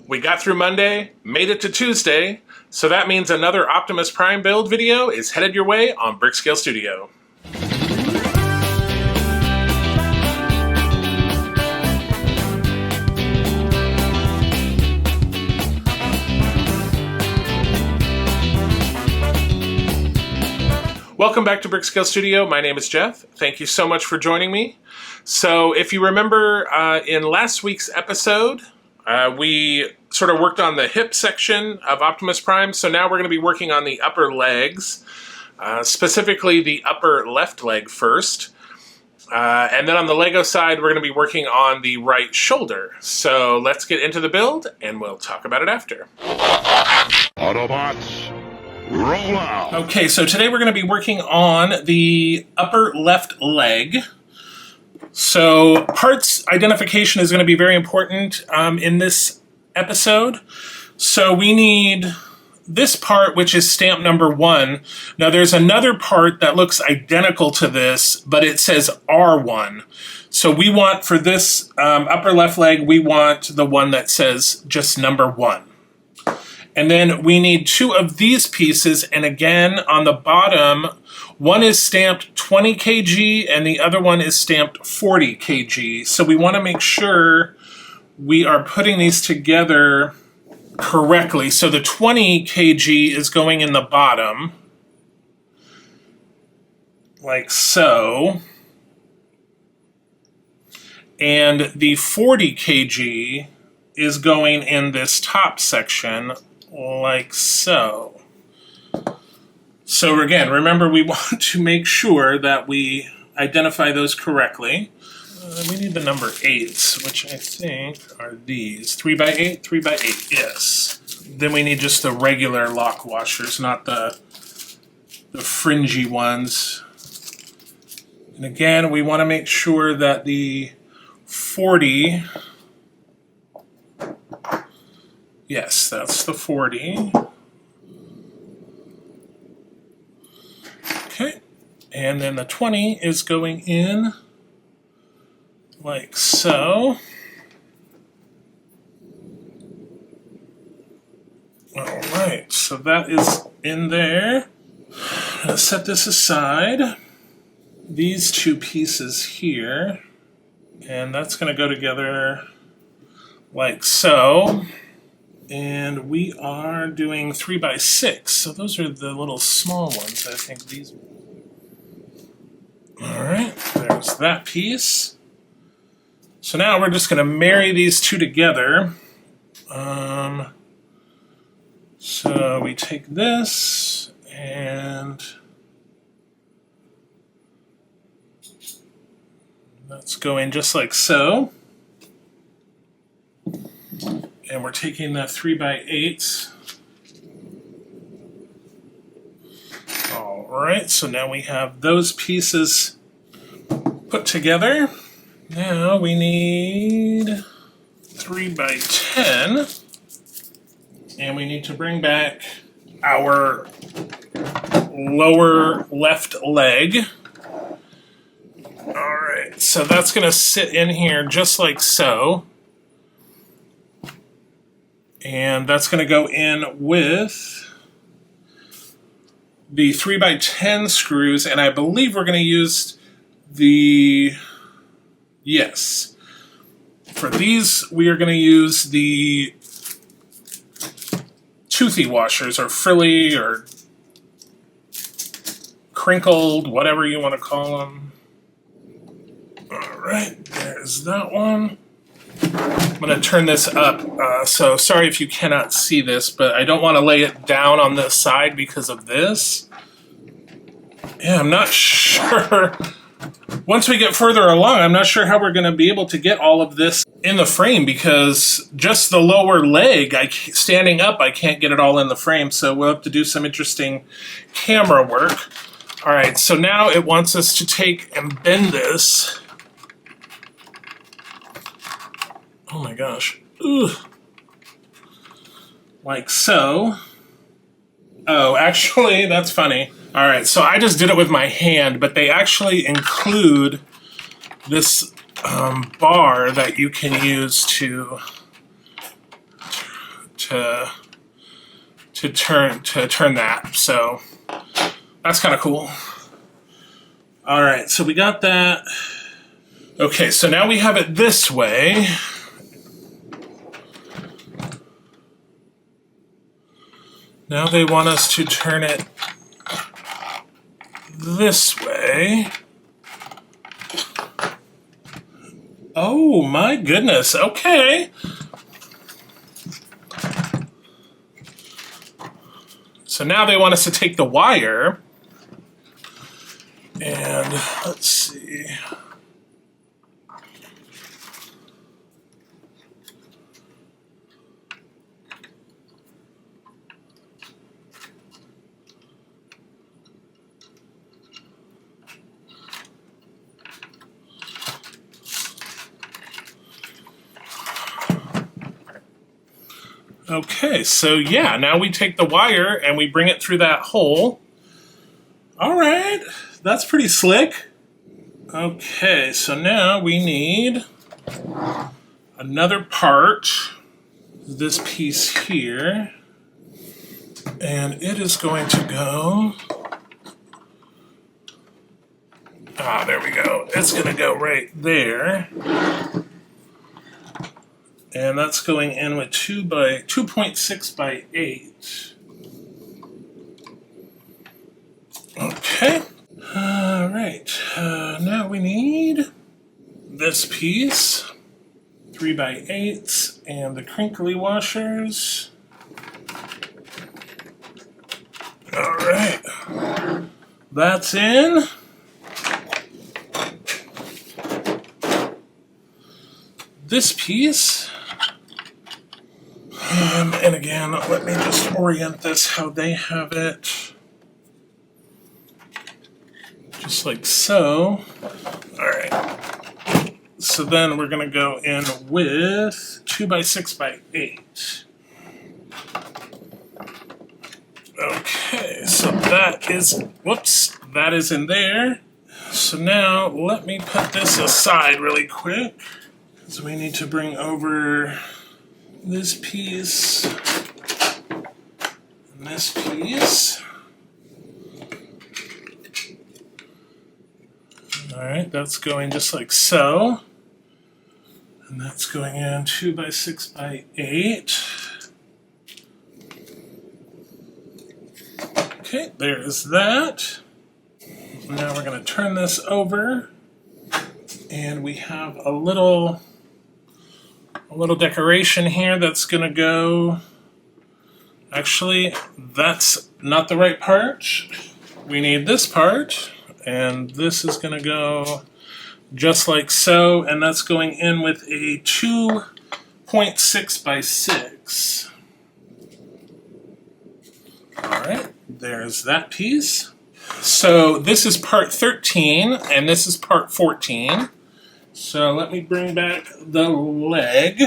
We got through Monday, made it to Tuesday, so that means another Optimus Prime build video is headed your way on Brickscale Studio. Welcome back to Brickscale Studio. My name is Jeff. Thank you so much for joining me. So if you remember in last week's episode, we sort of worked on the hip section of Optimus Prime, so now we're going to be working on the upper legs, specifically the upper left leg first. And then on the Lego side, we're going to be working on the right shoulder. So let's get into the build, and we'll talk about it after. Autobots, roll out! Okay, so today we're going to be working on the upper left leg. So parts identification is going to be very important in this episode. So we need this part, which is stamp number 1. Now there's another part that looks identical to this, but it says R1. So we want, for this upper left leg, we want the one that says just number 1. And then we need 2 of these pieces, and again, on the bottom, one is stamped 20 kg and the other one is stamped 40 kg. So we want to make sure we are putting these together correctly. So the 20 kg is going in the bottom, like so. And the 40 kg is going in this top section, like so. So again, remember, we want to make sure that we identify those correctly. We need the number 8s, which I think are these. 3x8, 3x8, yes. Then we need just the regular lock washers, not the fringy ones. And again, we want to make sure that the 40, yes, that's the 40. Okay, and then the 20 is going in like so. All right, so that is in there. I'm going to set this aside. These 2 pieces here, and that's going to go together like so. And we are doing 3x6, so those are the little small ones. I think these. All right, there's that piece. So now we're just going to marry these 2 together. So we take this and let's go in just like so. And we're taking the 3x8s. All right, so now we have those pieces put together. Now we need 3x10. And we need to bring back our lower left leg. All right, so that's going to sit in here just like so. And that's going to go in with the 3x10 screws, and I believe we're going to use the, yes. For these, we are going to use the toothy washers, or frilly, or crinkled, whatever you want to call them. All right, there's that one. I'm going to turn this up, so sorry if you cannot see this, but I don't want to lay it down on this side because of this. Yeah, I'm not sure. Once we get further along, I'm not sure how we're going to be able to get all of this in the frame, because just the lower leg, standing up, I can't get it all in the frame, so we'll have to do some interesting camera work. All right, so now it wants us to take and bend this. Oh my gosh. Ugh. Like so. Oh, actually, that's funny. All right, so I just did it with my hand, but they actually include this bar that you can use to to turn that. So that's kind of cool. All right, so we got that. Okay, so now we have it this way. Now they want us to turn it this way. Oh my goodness, okay. So now they want us to take the wire and let's see. Okay, so yeah, now we take the wire and we bring it through that hole. All right, that's pretty slick. Okay, so now we need another part, this piece here, and it is going to go, there we go. It's going to go right there. And that's going in with 2.6 by 8. Okay. All right. Now we need this piece, 3 by 8, and the crinkly washers. All right. That's in. This piece. And again, let me just orient this how they have it. Just like so. All right. So then we're going to go in with 2 by 6 by 8. Okay, so that is, whoops, that is in there. So now let me put this aside really quick, because we need to bring over this piece and this piece. All right, that's going just like so. And that's going in 2 by 6 by 8. Okay, there's that. Now we're going to turn this over, and we have a little decoration here that's going to go. Actually, that's not the right part. We need this part, and this is going to go just like so, and that's going in with a 2.6 by 6. All right, there's that piece. So this is part 13, and this is part 14. So let me bring back the leg.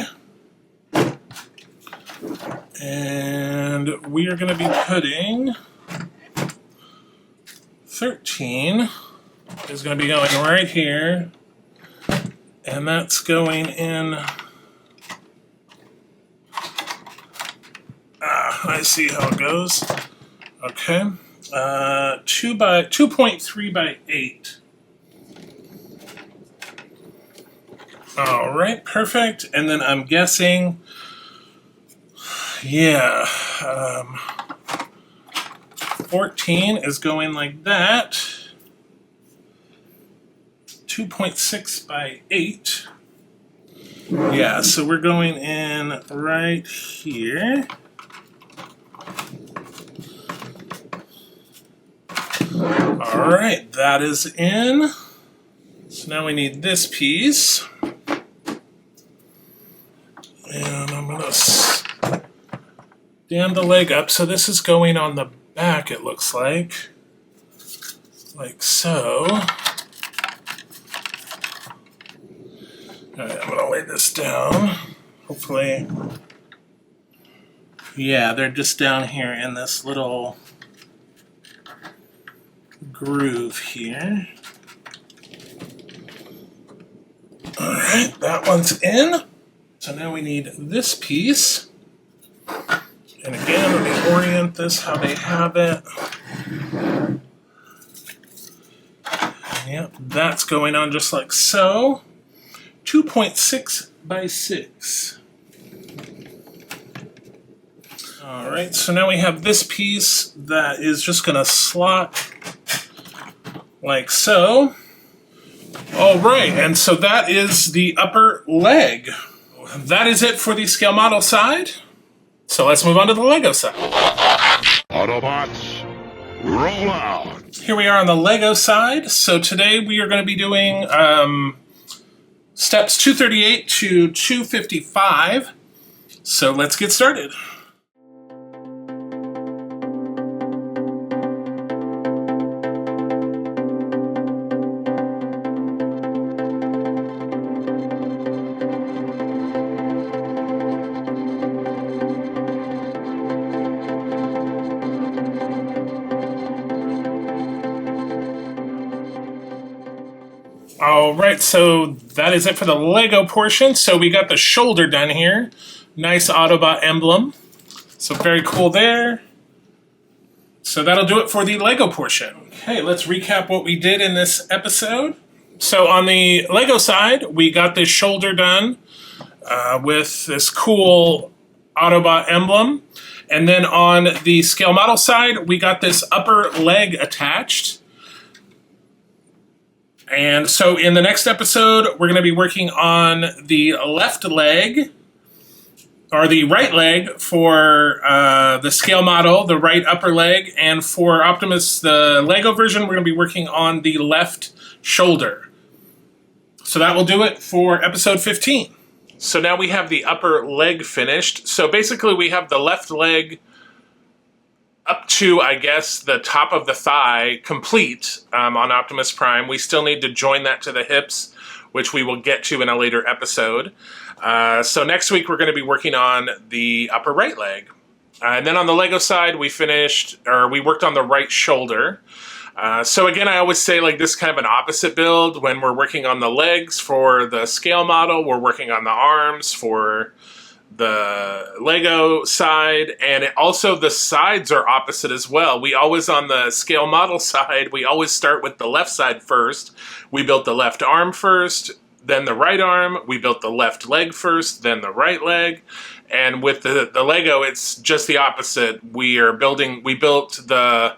And we are going to be putting 13 is going to be going right here. And that's going in. I see how it goes. Okay. 2.3 by 8. All right, perfect. And then I'm guessing, yeah, 14 is going like that. 2.6 by 8. Yeah, so we're going in right here. All right, that is in. So now we need this piece. And I'm going to stand the leg up. So this is going on the back, it looks like so. All right, I'm going to lay this down. Hopefully, yeah, they're just down here in this little groove here. All right, that one's in. So now we need this piece. And again, let me orient this how they have it. Yep, that's going on just like so. 2.6 by 6. All right, so now we have this piece that is just going to slot like so. All right, and so that is the upper leg. That is it for the scale model side. So let's move on to the Lego side. Autobots, roll out. Here we are on the Lego side. So today we are going to be doing steps 238 to 255. So let's get started. All right, so that is it for the Lego portion. So we got the shoulder done here. Nice Autobot emblem. So very cool there. So that'll do it for the Lego portion. Okay, let's recap what we did in this episode. So on the Lego side, we got this shoulder done with this cool Autobot emblem. And then on the scale model side, we got this upper leg attached. And so in the next episode, we're going to be working on the left leg, or the right leg for the scale model, the right upper leg. And for Optimus, the Lego version, we're going to be working on the left shoulder. So that will do it for episode 15. So now we have the upper leg finished. So basically we have the left leg up to, I guess, the top of the thigh complete on Optimus Prime. We still need to join that to the hips, which we will get to in a later episode. So next week we're going to be working on the upper right leg. And then on the Lego side, we worked on the right shoulder. So again, I always say like this is kind of an opposite build. When we're working on the legs for the scale model, we're working on the arms for the Lego side, and also the sides are opposite as well. We always, on the scale model side, we always start with the left side first. We built the left arm first, then the right arm. We built the left leg first, then the right leg. And with the Lego, it's just the opposite. We built the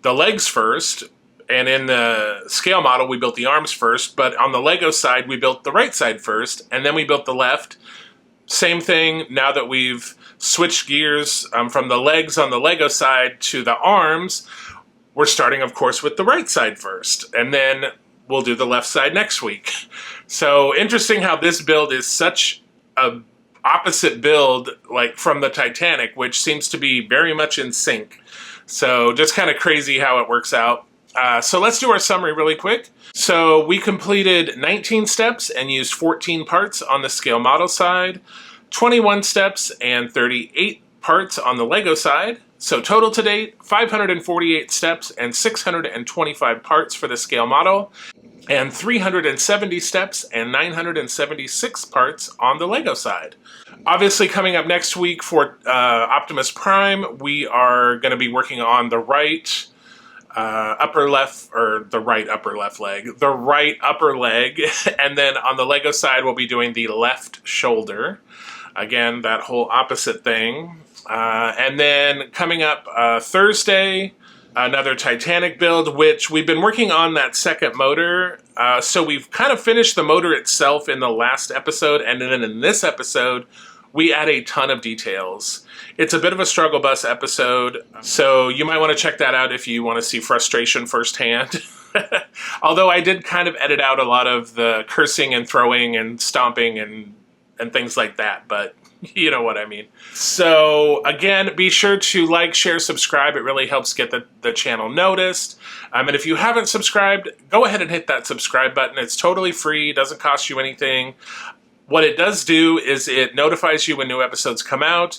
legs first, and in the scale model, we built the arms first. But on the Lego side, we built the right side first, and then we built the left. Same thing, now that we've switched gears from the legs on the Lego side to the arms, we're starting, of course, with the right side first, and then we'll do the left side next week. So interesting how this build is such a opposite build, like from the Titanic, which seems to be very much in sync. So just kind of crazy how it works out. So let's do our summary really quick. So we completed 19 steps and used 14 parts on the scale model side, 21 steps and 38 parts on the Lego side. So total to date, 548 steps and 625 parts for the scale model, and 370 steps and 976 parts on the Lego side. Obviously, coming up next week for Optimus Prime, we are going to be working on the right upper left leg, and then on the Lego side we'll be doing the left shoulder. Again, that whole opposite thing. And then coming up Thursday, another Titanic build, which we've been working on that second motor. So we've kind of finished the motor itself in the last episode, and then in this episode we add a ton of details. It's a bit of a struggle bus episode, so you might want to check that out if you want to see frustration firsthand. Although I did kind of edit out a lot of the cursing and throwing and stomping and things like that, but you know what I mean. So again, be sure to like, share, subscribe. It really helps get the channel noticed. And if you haven't subscribed, go ahead and hit that subscribe button. It's totally free, doesn't cost you anything. What it does do is it notifies you when new episodes come out,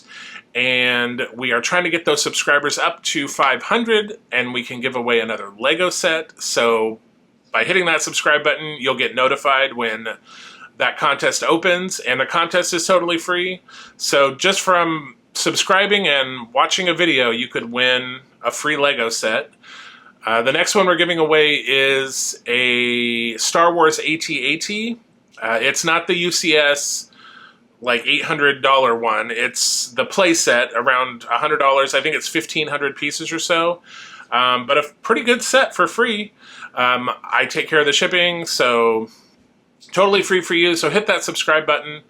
and we are trying to get those subscribers up to 500, and we can give away another Lego set. So by hitting that subscribe button, you'll get notified when that contest opens, and the contest is totally free. So just from subscribing and watching a video, you could win a free Lego set. The next one we're giving away is a Star Wars AT-AT. It's not the UCS like $800 one. It's the play set, around $100. I think it's 1,500 pieces or so. But a pretty good set for free. I take care of the shipping, so totally free for you. So hit that subscribe button.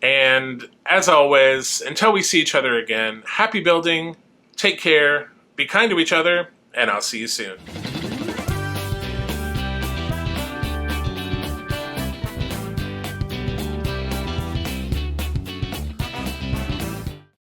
And as always, until we see each other again, happy building, take care, be kind to each other, and I'll see you soon.